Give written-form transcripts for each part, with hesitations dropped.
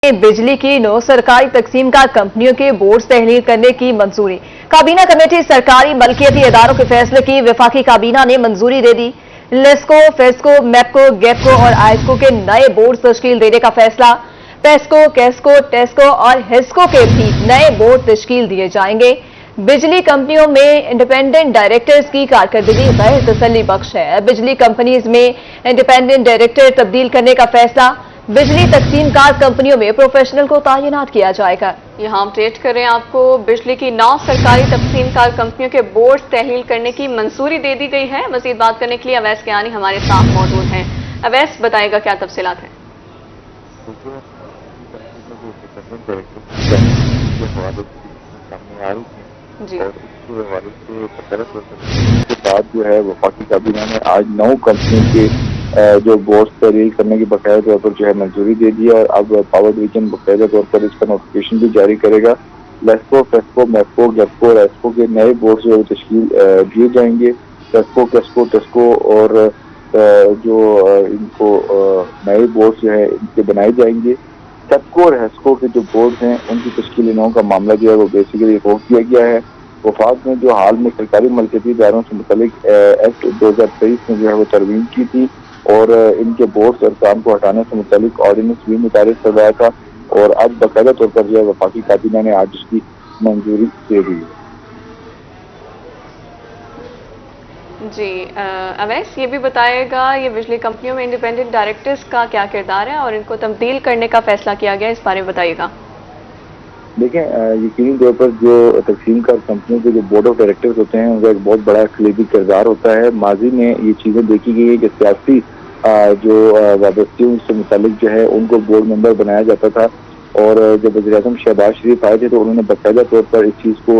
बिजली की 9 सरकारी तकसीम कार कंपनियों के बोर्ड तहलील करने की मंजूरी। काबीना कमेटी सरकारी मलकियती इदारों के फैसले की वफाकी काबीना ने मंजूरी दे दी। लेस्को, फेस्को, मैपको, गेपको और आइस्को के नए बोर्ड तश्कील देने का फैसला। पेस्को, कैस्को, टेस्को और हिस्को के भी नए बोर्ड तश्कील दिए जाएंगे। बिजली कंपनियों में इंडिपेंडेंट डायरेक्टर्स की कारकर्दगी गैर तसल्ली बख्श है। बिजली कंपनीज में इंडिपेंडेंट डायरेक्टर तब्दील करने का फैसला। बिजली तकसीम कार कंपनियों में प्रोफेशनल को तैनात किया जाएगा। यहाँ अपडेट करें आपको, बिजली की 9 सरकारी तकसीम कार कंपनियों के बोर्ड तहलील करने की मंजूरी दे दी गई है। मजीद बात करने के लिए अवैस कियानी हमारे साथ मौजूद हैं। अवैस, बताएगा क्या तफसीलात हैं? जी। के बाद जो है वफाकी काबीना ने आज 9 कंपनी के जो बोर्ड तहलील करने की बाकायदा तौर पर जो है मंजूरी दे दी है और अब पावर डिवीजन बाकायदा तौर पर इसका नोटिफिकेशन भी जारी करेगा। लेस्को, फेस्को, मैपको, गेपको और एस्को के नए बोर्ड जो तश्कील दिए जाएंगे। फेस्को, कैस्को, टेस्को और जो इनको नए बोर्ड जो है इनके बनाए जाएंगे। सेपको और हेस्को के जो बोर्ड हैं उनकी तश्कील 9 का मामला जो है वो बेसिकली रोक दिया गया है। वफाक ने जो हाल में सरकारी मलकियती इदारों से मुतल्लिक एक्ट 2023 में जो है वो तरमीम की थी और इनके बोर्ड और काम को हटाने से मुतल्लिक ऑर्डिनेंस भी मुतारिफ करवाया था और अब बाकायदा तौर पर जो है वफाकी काबीना ने आज उसकी मंजूरी दे दी है। जी, अवैस, ये भी बताएगा ये बिजली कंपनियों में इंडिपेंडेंट डायरेक्टर्स का क्या किरदार है और इनको तब्दील करने का फैसला किया गया, इस बारे में बताइएगा। देखें, यकीनी तौर पर जो तकसीम कार कंपनियों के जो बोर्ड ऑफ डायरेक्टर्स होते हैं उनका एक बहुत बड़ा कलीदी किरदार होता है। माजी में ये चीज़ें देखी गई है कि सियासी जो वाबस्तियों से मुतालिक जो है उनको बोर्ड मेंबर बनाया जाता था और जब वज़ीर-ए-आज़म शहबाज शरीफ आए थे तो उन्होंने बाकायदा तौर पर इस चीज़ को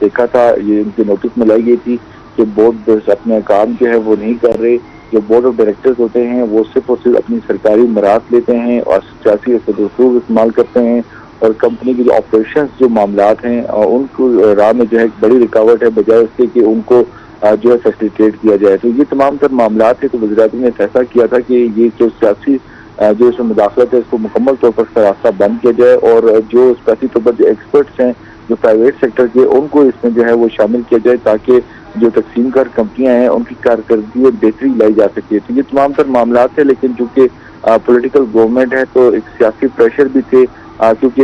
देखा था। ये उनके नोटिस में लाई गई थी कि बोर्ड अपने काम जो है वो नहीं कर रहे। जो बोर्ड ऑफ डायरेक्टर्स होते हैं वो सिर्फ और सिर्फ अपनी सरकारी मराहत लेते हैं और सियासी असदुरूफ इस्तेमाल करते हैं और कंपनी की जो ऑपरेशंस जो मामलात हैं उनको राह में जो है एक बड़ी रुकावट है, बजाय उसके कि उनको जो है फैसिलिटेट किया जाए। तो ये तमाम तर मामलात थे। तो वज़ीर-ए-आज़म ने फैसला किया था कि ये जो सियासी जो इसमें मुदाखलत है इसको मुकम्मल तौर पर इसका रास्ता बंद किया जाए और जो स्पेसिफिक तौर पर जो एक्सपर्ट्स हैं जो प्राइवेट सेक्टर के उनको इसमें जो है वो शामिल किया जाए ताकि जो तकसीम कार कंपनियां हैं उनकी कारकर्दगी और बेहतरी लाई जा सके। तो ये तमाम तर मामलात थे, लेकिन चूंकि पॉलिटिकल गवर्नमेंट है तो एक सियासी प्रेशर भी थे क्योंकि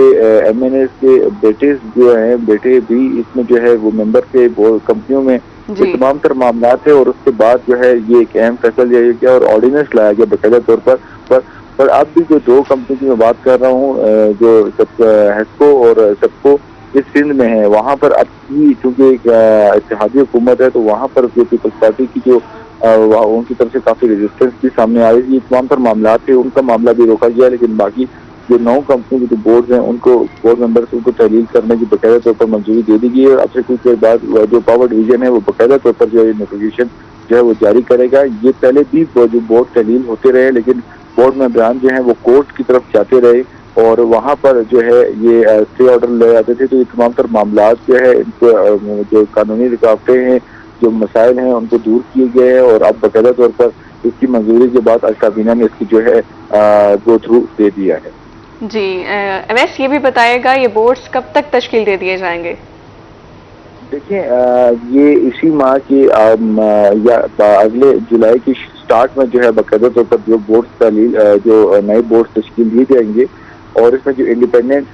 MNAs के बेटे भी इसमें जो है वो मेंबर थे कंपनियों में। ये तमाम तर मामलात है और उसके बाद जो है ये एक अहम फैसला लिया गया और ऑर्डिनेंस लाया गया बाकायदा तौर पर अब भी जो 2 कंपनी की मैं बात कर रहा हूँ जो हेस्को और सबको इस सिंध में है, वहाँ पर अब भी चूंकि एक इत्तेहादी हुकूमत है तो वहाँ पर जो पीपल्स पार्टी की जो उनकी तरफ से काफी रेजिस्टेंस भी सामने आई। ये तमाम पर मामला थे, उनका मामला भी रोका गया, लेकिन बाकी जो 9 कंपनी के जो बोर्ड हैं उनको बोर्ड मेंबर्स उनको तहलील करने की बाकायदा तौर पर मंजूरी दे दी गई है। अब से कुछ देर बाद जो पावर डिवीजन है वो बाकायदा तौर पर जो है नोटिफिकेशन जो है वो जारी करेगा। ये पहले भी जो बोर्ड तहलील होते रहे लेकिन बोर्ड मेंबरान जो है वो कोर्ट की तरफ जाते रहे और वहाँ पर जो है ये स्टे ऑर्डर ले जाते थे। तो ये तमाम तर मामलात जो है इनको जो कानूनी रुकावटें हैं जो मसाइल हैं उनको दूर किए गए हैं और अब बाकायदा तौर पर इसकी मंजूरी के बाद आज काबीना ने इसकी जो है गो थ्रू दे दिया है। जी, अवैस, ये भी बताएगा ये बोर्ड्स कब तक तश्कील दे दिए जाएंगे? देखिए, ये इसी माह की या अगले जुलाई की स्टार्ट में जो है बाकायदा तौर पर जो बोर्ड तहलील जो नए बोर्ड तश्कील दिए जाएंगे और इसमें जो इंडिपेंडेंट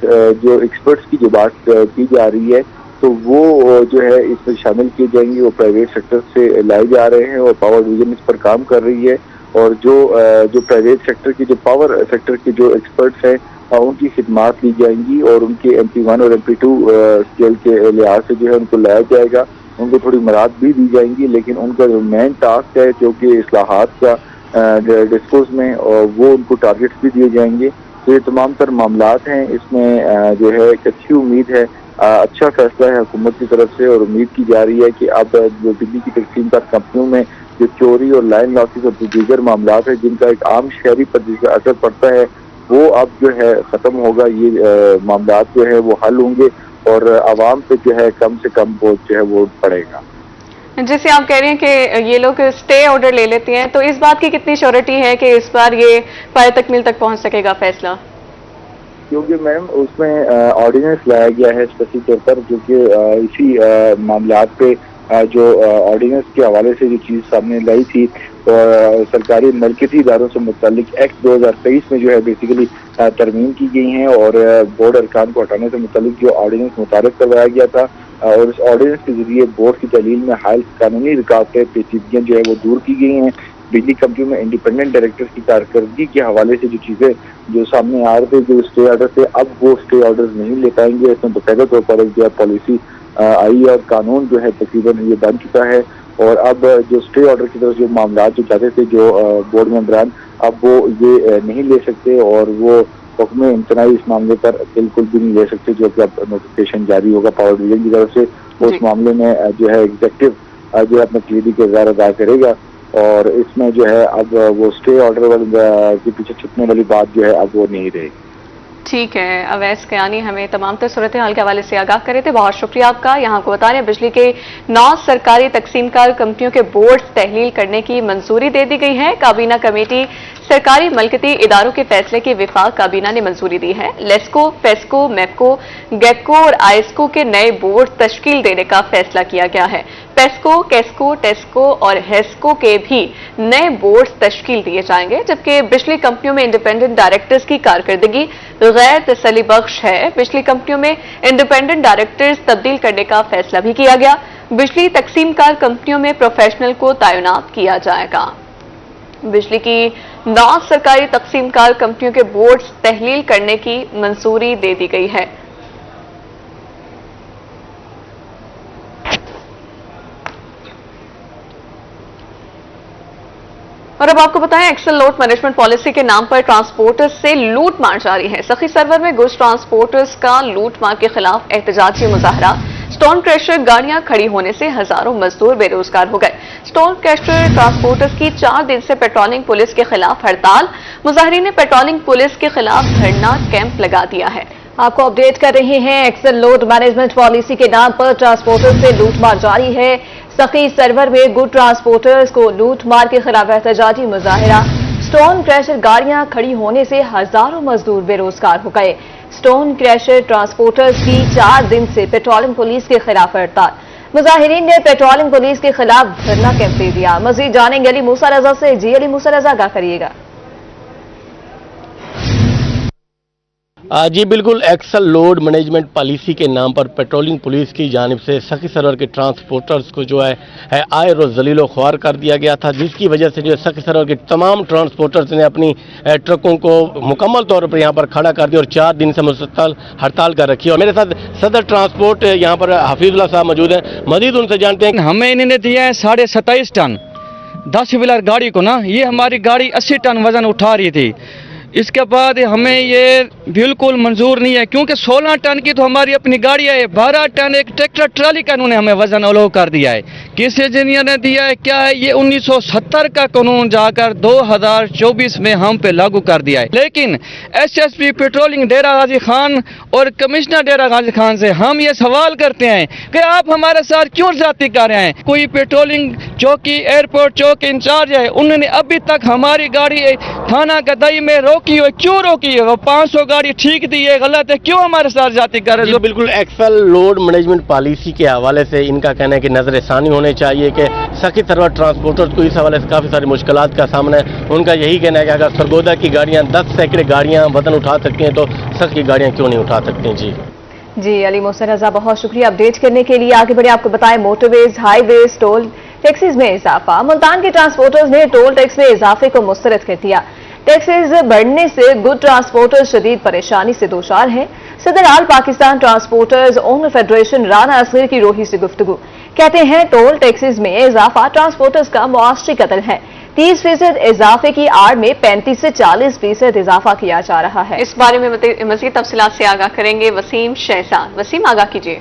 जो एक्सपर्ट्स की जो बात की जा रही है तो वो जो है इसमें शामिल किए जाएंगे। वो प्राइवेट सेक्टर से लाए जा रहे हैं और पावर डिवीजन इस पर काम कर रही है और जो प्राइवेट सेक्टर की जो पावर सेक्टर के जो एक्सपर्ट्स हैं उनकी खिदमात ली जाएंगी और उनके MP1 और MP2 स्केल के लिहाज से जो है उनको लाया जाएगा। उनको थोड़ी मराहत भी दी जाएंगी, लेकिन उनका जो मेन टास्क है जो कि इस्लाहात का डिस्कोर्स में और वो उनको टारगेट्स भी दिए जाएंगे। तो ये तमाम तर मामलात हैं, इसमें जो है एक अच्छी उम्मीद है, अच्छा फैसला है हुकूमत की तरफ से और उम्मीद की जा रही है कि अब जो बिजली की तकसीम कार कंपनियों में जो चोरी और लाइन लॉसेस और दीगर मामलात है जिनका एक आम शहरी पर जिसका असर पड़ता है वो अब जो है ख़त्म होगा। ये मामलात जो है वो हल होंगे और आवाम पे जो है कम से कम बोझ जो है वो पड़ेगा। जैसे आप कह रहे हैं कि ये लोग स्टे ऑर्डर ले लेते हैं, तो इस बात की कितनी श्योरिटी है कि इस बार ये फायर तकमील तक पहुंच सकेगा फैसला? کیونکہ میم اس میں آرڈیننس لایا گیا ہے اسپیسیفک طور پر، جو کہ اسی معاملات پہ جو آرڈیننس کے حوالے سے جو چیز سامنے لائی تھی، سرکاری ملکیتی اداروں سے متعلق ایکٹ 2023 میں جو ہے بیسیکلی ترمیم کی گئی ہیں، اور بورڈ ارکان کو ہٹانے سے متعلق جو آرڈیننس متعارف کروایا گیا تھا، اور اس آرڈیننس کے ذریعے بورڈ کی تحلیل میں حائل قانونی رکاوٹیں پیچیدگیاں جو ہے وہ دور کی گئی ہیں۔ بجلی کمپنیوں میں انڈیپینڈنٹ ڈائریکٹرز کی کارکردگی کے حوالے سے جو چیزیں جو سامنے آ رہے تھے، جو اسٹے آرڈر تھے، اب وہ اسٹے آرڈر نہیں لے پائیں گے۔ اس میں باقاعدہ طور پر جو ہے پالیسی آئی ہے، اور قانون جو ہے تقریباً یہ بن چکا ہے، اور اب جو اسٹے آرڈر کی طرف جو معاملات جو چاہتے تھے جو بورڈ ممبران، اب وہ یہ نہیں لے سکتے، اور وہ حکم امتناعی اس معاملے پر بالکل بھی نہیں لے سکتے، جو کہ اب نوٹیفکیشن جاری ہوگا پاور ڈویژن کی طرف سے۔ اس معاملے میں جو ہے ایگزیکٹو جو ہے اپنا کلیدی کردار ادا کرے گا، اور اس میں جو ہے اب وہ اسٹے آرڈر کے پیچھے چھپنے والی بات جو ہے اب وہ نہیں رہے گی۔ ٹھیک ہے، اویس کیانی ہمیں تمام تر صورتحال کے حوالے سے آگاہ کرے تھے، بہت شکریہ آپ کا۔ یہاں کو بتا رہے ہیں بجلی کے 9 سرکاری تقسیم کار کمپنیوں کے بورڈ تحلیل کرنے کی منظوری دے دی گئی ہے۔ کابینہ کمیٹی سرکاری ملکیتی اداروں کے فیصلے کی وفاق کابینہ نے منظوری دی ہے۔ لیسکو، فیسکو، میپکو، گیپکو اور آئسکو کے نئے بورڈ تشکیل دینے کا فیصلہ کیا گیا ہے۔ پیسکو، کیسکو، ٹیسکو اور ہیسکو کے بھی نئے بورڈ تشکیل دیے جائیں گے، جبکہ بجلی کمپنیوں میں انڈیپینڈنٹ ڈائریکٹرز کی کارکردگی غیر تسلی بخش ہے۔ بجلی کمپنیوں میں انڈیپینڈنٹ ڈائریکٹرز تبدیل کرنے کا فیصلہ بھی کیا گیا۔ بجلی تقسیم کار کمپنیوں میں پروفیشنل کو تعینات کیا جائے گا۔ بجلی کی 9 سرکاری تقسیم کار کمپنیوں کے بورڈ تحلیل کرنے کی منظوری دے دی گئی ہے۔ اور اب آپ کو بتائیں، ایکسل لوڈ مینجمنٹ پالیسی کے نام پر ٹرانسپورٹرز سے لوٹ مار جاری ہے۔ سخی سرور میں گوڈز ٹرانسپورٹرز کا لوٹ مار کے خلاف احتجاجی مظاہرہ۔ سٹون کریشر گاڑیاں کھڑی ہونے سے ہزاروں مزدور بے روزگار ہو گئے۔ سٹون کریشر ٹرانسپورٹرز کی 4 دن سے پیٹرولنگ پولیس کے خلاف ہڑتال۔ مظاہرین نے پیٹرولنگ پولیس کے خلاف دھرنا کیمپ لگا دیا ہے۔ آپ کو اپڈیٹ کر رہے ہیں، ایکسل لوڈ مینجمنٹ پالیسی کے نام پر ٹرانسپورٹر سے لوٹ مار جاری ہے۔ سخی سرور میں گڈ ٹرانسپورٹرز کو لوٹ مار کے خلاف احتجاجی مظاہرہ۔ سٹون کریشر گاڑیاں کھڑی ہونے سے ہزاروں مزدور بے روزگار ہو گئے۔ سٹون کریشر ٹرانسپورٹرز کی 4 دن سے پیٹرولنگ پولیس کے خلاف ہڑتال۔ مظاہرین نے پیٹرولنگ پولیس کے خلاف دھرنا کیمپ دے دیا۔ مزید جانیں گے علی موسیٰ رضا سے۔ جی علی موسیٰ رضا، آگاہ کریے گا۔ جی بالکل، ایکسل لوڈ مینجمنٹ پالیسی کے نام پر پیٹرولنگ پولیس کی جانب سے سخی سرور کے ٹرانسپورٹرز کو جو ہے آئے روز ذلیل و خوار کر دیا گیا تھا، جس کی وجہ سے جو سخی سرور کے تمام ٹرانسپورٹرز نے اپنی ٹرکوں کو مکمل طور پر یہاں پر کھڑا کر دیا اور 4 دن سے مسلسل ہڑتال کر رکھی ہے۔ اور میرے ساتھ صدر ٹرانسپورٹ یہاں پر حفیظ اللہ صاحب موجود ہیں، مزید ان سے جانتے ہیں۔ ہمیں انہوں نے دیا ہے 27.5 ٹن 10 ویلر گاڑی کو نا، یہ ہماری گاڑی 80 ٹن وزن اٹھا رہی تھی۔ اس کے بعد ہمیں یہ بالکل منظور نہیں ہے، کیونکہ 16 ٹن کی تو ہماری اپنی گاڑی ہے، 12 ٹن ایک ٹریکٹر ٹرالی کا انہوں نے ہمیں وزن الو کر دیا ہے۔ کس انجینئر نے دیا ہے، کیا ہے، یہ 1970 کا قانون جا کر 2024 میں ہم پہ لاگو کر دیا ہے۔ لیکن S S P patrolling Dera Ghazi Khan اور کمشنر ڈیرہ غازی خان سے ہم یہ سوال کرتے ہیں کہ آپ ہمارے ساتھ کیوں زیادتی کر رہے ہیں؟ کوئی پیٹرولنگ چوکی، ایئرپورٹ چوک انچارج ہے، انہوں نے ابھی تک ہماری گاڑی تھانہ گدائی میں روکی ہے۔ کیوں روکی ہے؟ وہ 500 گاڑی ٹھیک دی ہے، غلط ہے، کیوں ہمارے ساتھ زیادتی کر رہے ہیں؟ بالکل، ایکسل لوڈ مینجمنٹ پالیسی کے حوالے سے ان کا کہنا ہے کہ نظر ثانی ہونے چاہیے کہ سخی سرور ٹرانسپورٹرز کو اس حوالے سے کافی ساری مشکلات کا سامنا ہے۔ ان کا یہی کہنا ہے کہ اگر سرگودا کی گاڑیاں 10 سینکڑے گاڑیاں وزن اٹھا سکتی ہیں تو سخی کی گاڑیاں کیوں نہیں اٹھا سکتی ہیں؟ جی علی موسیٰ رضا، بہت شکریہ اپڈیٹ کرنے کے لیے۔ آگے بڑھے، آپ کو بتائیں موٹر ویز، ہائی ویز، ٹول ٹیکسز میں اضافہ۔ ملتان کے ٹرانسپورٹرز نے ٹول ٹیکس میں اضافے کو مسترد کر دیا۔ ٹیکسز بڑھنے سے گڈ ٹرانسپورٹر شدید پریشانی سے دوچار ہیں۔ صدر all Pakistan transporters owner federation Rana Asghar کی روحی سے گفتگو، کہتے ہیں ٹول ٹیکسز میں اضافہ ٹرانسپورٹرز کا معاشی قتل ہے۔ 30% اضافے کی آڑ میں 35 سے 40% اضافہ کیا جا رہا ہے۔ اس بارے میں مزید تفصیلات سے آگاہ کریں گے وسیم شہزاد۔ وسیم، آگاہ کیجیے۔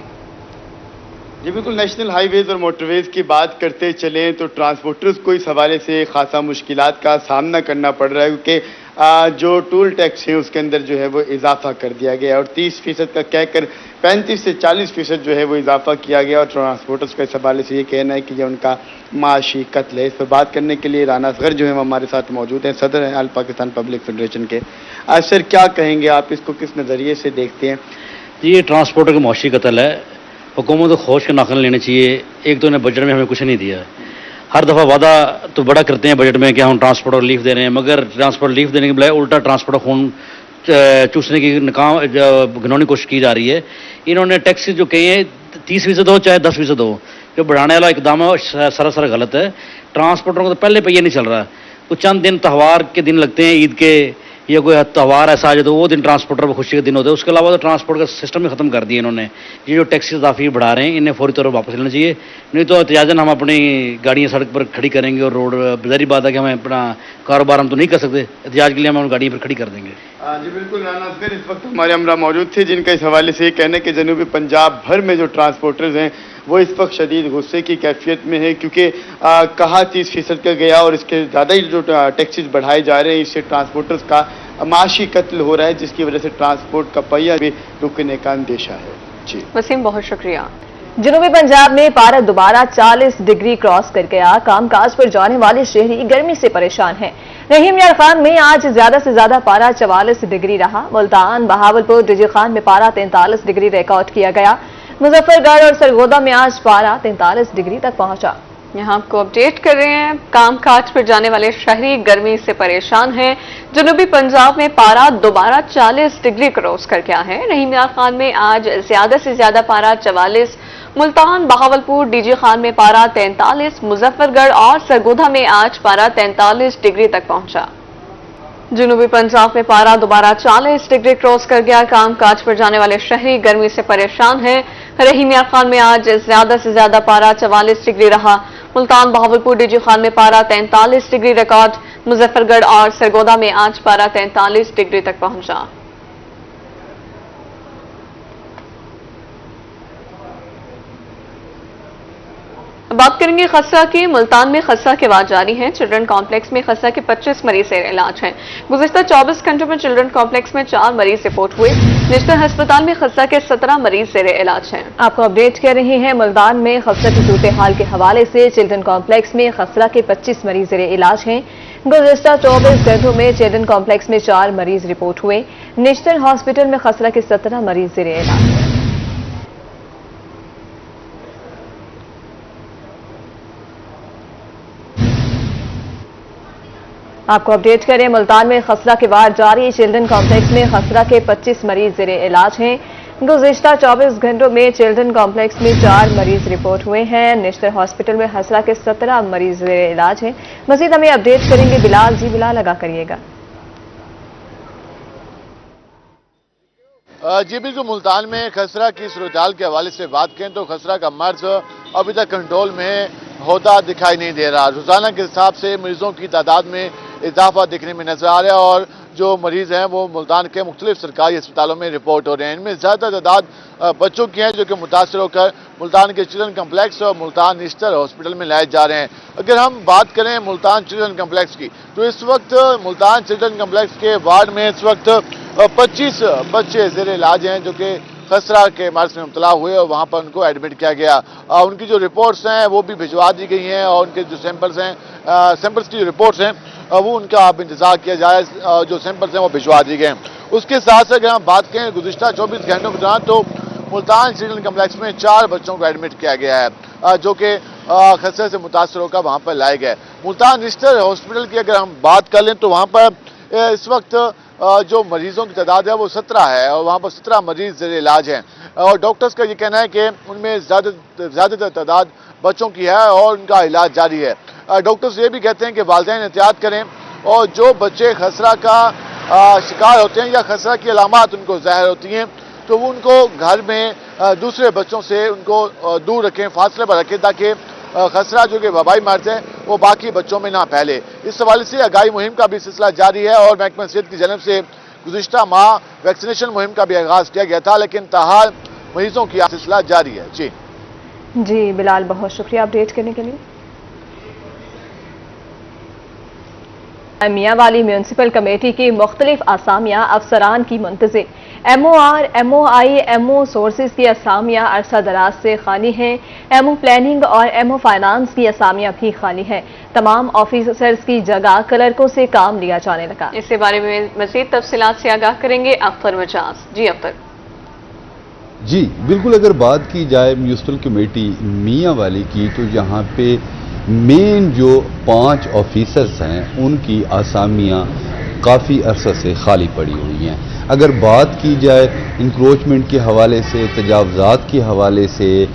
جی بالکل، نیشنل ہائی ویز اور موٹر ویز کی بات کرتے چلیں تو ٹرانسپورٹرز کو اس حوالے سے خاصا مشکلات کا سامنا کرنا پڑ رہا ہے، کیونکہ جو ٹول ٹیکس ہے اس کے اندر جو ہے وہ اضافہ کر دیا گیا ہے اور 30% کا کہہ کر 35 से 40% जो है वो इजाफा किया गया। और ट्रांसपोर्टर्स का इस हवाले से ये कहना है कि ये उनका माशी कत्ल है। इस पर बात करने के लिए राना असगर जो है वो हमारे साथ मौजूद हैं, सदर हैं ऑल पाकिस्तान पब्लिक फेडरेशन के। आज सर क्या कहेंगे आप, इसको किस नज़रिए से देखते हैं? जी, ये ट्रांसपोर्टर का मुआशी कत्ल है। हुकूमत को खौश के नाखन लेने चाहिए। एक तो इन्हें बजट में हमें कुछ नहीं दिया। हर दफ़ा वादा तो बड़ा करते हैं बजट में कि हम ट्रांसपोर्टर रिलीफ दे रहे हैं, मगर ट्रांसपोर्ट रिलीफ देने के बजाय उल्टा ट्रांसपोर्टर खून चूसने की घिनौनी कोशिश की जा रही है। इन्होंने टैक्स जो कहे हैं 30% हो चाहे 10% हो, जो बढ़ाने वाला इकदाम है वो सरासर गलत है। ट्रांसपोर्टरों को तो पहले पहिया नहीं चल रहा। कुछ चंद दिन त्यौहार के दिन लगते हैं, ईद के या कोई त्यौहार ऐसा आ जाए तो वो दिन ट्रांसपोर्टर पर खुशी के दिन होते हैं। उसके अलावा तो ट्रांसपोर्ट का सिस्टम ही ख़त्म कर दिया इन्होंने। ये जो टैक्सी इजाफी बढ़ा रहे हैं इन्हें फौरी तौर पर वापस लेना चाहिए, नहीं तो एहतियाजन हम अपनी गाड़ियाँ सड़क पर खड़ी करेंगे और रोड ज़ाहिर बात है कि हमें अपना कारोबार हम तो नहीं कर सकते, एहतियाज के लिए हम उन गाड़ियों पर खड़ी कर देंगे। जी बिल्कुल, राना असगर इस वक्त हमारे हमरा मौजूद थे, जिनका इस हवाले से ये कहना है कि जनूबी पंजाब भर में जो ट्रांसपोर्टर्स हैं वो इस वक्त शदीद गुस्से की कैफियत में है, क्योंकि कहा 30% का गया और इसके ज़्यादा ही जो टैक्सीज बढ़ाए जा रहे हैं, इससे ट्रांसपोर्टर्स का माशी कत्ल हो रहा है, जिसकी वजह से ट्रांसपोर्ट का पहिया भी रुकने का अंदेशा है। जी वसीम, बहुत शुक्रिया। जनूबी पंजाब में पारा दोबारा 40 डिग्री क्रॉस कर गया। कामकाज पर जाने वाले शहरी गर्मी से परेशान हैं। रहीम यार खान में आज ज्यादा से ज्यादा पारा 44 डिग्री रहा। मुल्तान, बहावलपुर, डीजी खान में पारा 43 डिग्री रिकॉर्ड किया गया। मुजफ्फरगढ़ और सरगोदा में आज पारा 43 डिग्री तक पहुंचा। यहाँ आपको अपडेट कर रहे हैं, कामकाज पर जाने वाले शहरी गर्मी से परेशान हैं। जनूबी पंजाब में पारा दोबारा 40 डिग्री क्रॉस कर गया है। रहीम यार खान में आज ज्यादा से ज्यादा पारा 44, मुल्तान, बहावलपुर, डीजी खान में पारा 43, मुजफ्फरगढ़ और सरगोदा में आज पारा 43 डिग्री तक पहुंचा। जनूबी पंजाब में पारा दोबारा 40 डिग्री क्रॉस कर गया। कामकाज पर जाने वाले शहरी गर्मी से परेशान हैं। रहीम यार खान में आज ज्यादा से ज्यादा पारा 44 डिग्री रहा। मुल्तान, बहावलपुर, डीजी खान में पारा 43 डिग्री रिकॉर्ड। मुजफ्फरगढ़ और सरगोदा में आज पारा 43 डिग्री तक पहुंचा। बात करेंगे खसरा की। मुल्तान में खसरा के बाद जारी है। चिल्ड्रन कॉम्प्लेक्स में खसरा के 25 मरीज से इलाज हैं। गुज़िश्ता 24 घंटों में चिल्ड्रन कॉम्प्लेक्स में 4 मरीज रिपोर्ट हुए। नेशनल अस्पताल में खसरा के 17 मरीज से इलाज हैं। आपको अपडेट कर रहे हैं मुल्तान में खसरा की सूरत हाल के हवाले से। चिल्ड्रन कॉम्प्लेक्स में खसरा के 25 मरीज इलाज हैं। गुज़िश्ता 24 घंटों में चिल्ड्रन कॉम्प्लेक्स में 4 मरीज रिपोर्ट हुए। नेशनल हॉस्पिटल में खसरा के 17 मरीज इलाज हैं। आपको अपडेट करें, मुल्तान में खसरा के बाद जारी चिल्ड्रन कॉम्प्लेक्स में खसरा के 25 मरीज ज़ेरे इलाज हैं। गुज़िश्ता 24 घंटों में चिल्ड्रन कॉम्प्लेक्स में 4 मरीज रिपोर्ट हुए हैं। नेशनल हॉस्पिटल में खसरा के 17 मरीज ज़ेरे इलाज हैं। मज़ीद हमें अपडेट करेंगे बिलाल। जी बिलाल, लगा करिएगा। जी बिल्कुल, मुल्तान में खसरा की सूरत के हवाले से बात करें तो खसरा का मर्ज अभी तक कंट्रोल में होता दिखाई नहीं दे रहा। रोजाना के हिसाब से मरीजों की तादाद में इजाफा देखने में नजर आ रहा है और जो मरीज हैं वो मुल्तान के मुख्तलिफ सरकारी अस्पतालों में रिपोर्ट हो रहे हैं। इनमें ज़्यादा तादाद बच्चों की है जो कि मुतासर होकर मुल्तान के चिल्ड्रन कम्प्लेक्स और मुल्तान निश्तर हॉस्पिटल में लाए जा रहे हैं। अगर हम बात करें मुल्तान चिल्ड्रन कम्प्लेक्स की तो इस वक्त मुल्तान चिल्ड्रन कम्प्लेक्स के वार्ड में इस वक्त 25 बच्चे ज़ेरे इलाज हैं जो कि खसरा के मर्ज में मुबतला हुए और वहाँ पर उनको एडमिट किया गया। उनकी जो रिपोर्ट्स हैं वो भी भिजवा दी गई हैं और उनके जो सैंपल्स हैं, सैंपल्स की जो रिपोर्ट्स हैं वो उनका अब इंतजार किया जाए, जो सैंपल्स हैं वो भिजवा दिए गए। उसके साथ साथ अगर हम बात करें गुज़िश्ता 24 घंटों के दौरान तो मुल्तान चिल्ड्रन कम्प्लेक्स में 4 बच्चों को एडमिट किया गया है जो कि खसरे से मुतासर होकर वहाँ पर लाए गए। मुल्तान निश्तर हॉस्पिटल की अगर हम बात कर लें तो वहाँ पर इस वक्त जो मरीजों की तादाद है वो 17 है और वहाँ पर 17 मरीज ज़ेरे इलाज हैं और डॉक्टर्स का ये कहना है कि उनमें ज़्यादातर तादाद बच्चों की है और उनका इलाज जारी है। डॉक्टर्स ये भी कहते हैं कि वालिदैन एहतियात करें और जो बच्चे खसरा का शिकार होते हैं या खसरा की अलामात उनको ज़ाहिर होती हैं तो वो उनको घर में दूसरे बच्चों से उनको दूर रखें, फासले पर रखें ताकि खसरा जो कि वबाई मर्ज है वो बाकी बच्चों में ना फैले। इस हवाले से आगाही मुहिम का भी सिलसिला जारी है और महकमा सेहत की जानब से गुज़िश्ता माह वैक्सीनेशन मुहिम का भी आगाज़ किया गया था, लेकिन ताहाल मरीजों की सिलसिला जारी है। जी बिलाल, बहुत शुक्रिया अपडेट करने के लिए। मियांवाली म्यूनसिपल कमेटी की मुख्तलिफ आसामियां अफसरान की मुंतज़िर। MOR, MOI, MO سورسز کی اسامیاں عرصہ دراز سے خالی ہیں. MO پلاننگ اور MO فائنانس کی اسامیاں بھی خالی ہیں. تمام آفیسرز کی جگہ کلرکوں سے کام لیا جانے لگا. اس کے بارے میں مزید تفصیلات سے آگاہ کریں گے اختر مجاز. جی اختر. جی بالکل، اگر بات کی جائے میونسپل کمیٹی میاں والی کی تو یہاں پہ مین جو 5 آفیسرز ہیں ان کی آسامیاں کافی عرصہ سے خالی پڑی ہوئی ہیں. اگر بات کی جائے انکروچمنٹ کے حوالے سے، تجاوزات کے حوالے سے،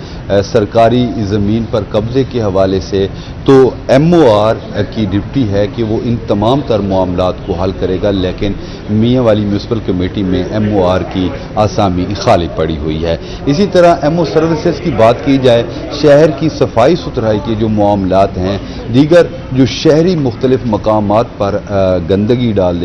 سرکاری زمین پر قبضے کے حوالے سے، تو MOR کی ڈیوٹی ہے کہ وہ ان تمام تر معاملات کو حل کرے گا، لیکن میاں والی میونسپل کمیٹی میں MOR کی آسامی خالی پڑی ہوئی ہے. اسی طرح MO سروسز کی بات کی جائے، شہر کی صفائی ستھرائی کے جو معاملات ہیں، دیگر جو شہری مختلف مقامات پر گندگی ڈال دیتے